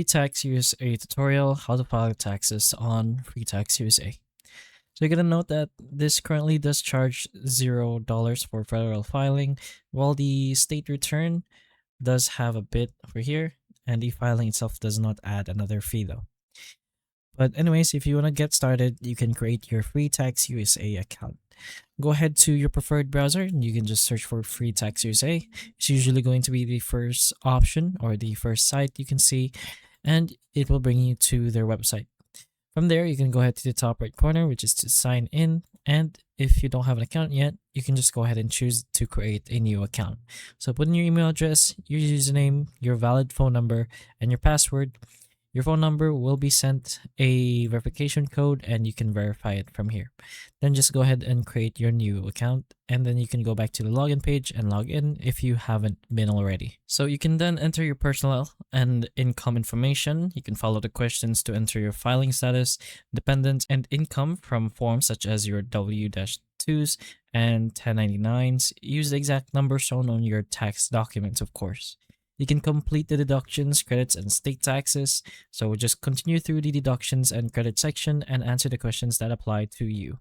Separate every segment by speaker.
Speaker 1: FreetaxUSA tutorial, how to file taxes on FreetaxUSA. So you're gonna note that this currently does charge $0 for federal filing, while the state return does have a bit over here, and the filing itself does not add another fee though. But anyways, if you want to get started, you can create your FreetaxUSA account. Go ahead to your preferred browser and you can just search for FreetaxUSA. It's usually going to be the first option or the first site you can see, and it will bring you to their website. From there, you can go ahead to the top right corner, which is to sign in. And if you don't have an account yet, you can just go ahead and choose to create a new account. So put in your email address, your username, your valid phone number, and your password. Your phone number will be sent a verification code and you can verify it from here. Then just go ahead and create your new account, and then you can go back to the login page and log in if you haven't been already. So you can then enter your personal and income information. You can follow the questions to enter your filing status, dependents, and income from forms such as your W-2s and 1099s. Use the exact number shown on your tax documents, of course. You can complete the deductions, credits, and state taxes. So just continue through the deductions and credit section and answer the questions that apply to you.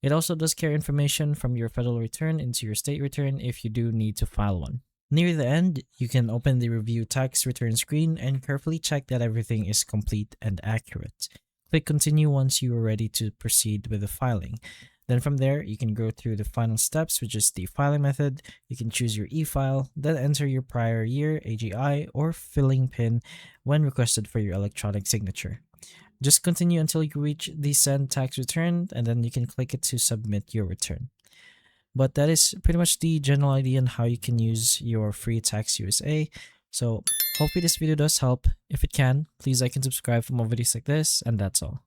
Speaker 1: It also does carry information from your federal return into your state return if you do need to file one. Near the end, you can open the review tax return screen and carefully check that everything is complete and accurate. Click continue once you are ready to proceed with the filing. Then from there, you can go through the final steps, which is the filing method. You can choose your e-file, then enter your prior year, AGI, or filing PIN when requested for your electronic signature. Just continue until you reach the send tax return, and then you can click it to submit your return. But that is pretty much the general idea on how you can use your FreetaxUSA. So hopefully this video does help. If it can, please like and subscribe for more videos like this, and that's all.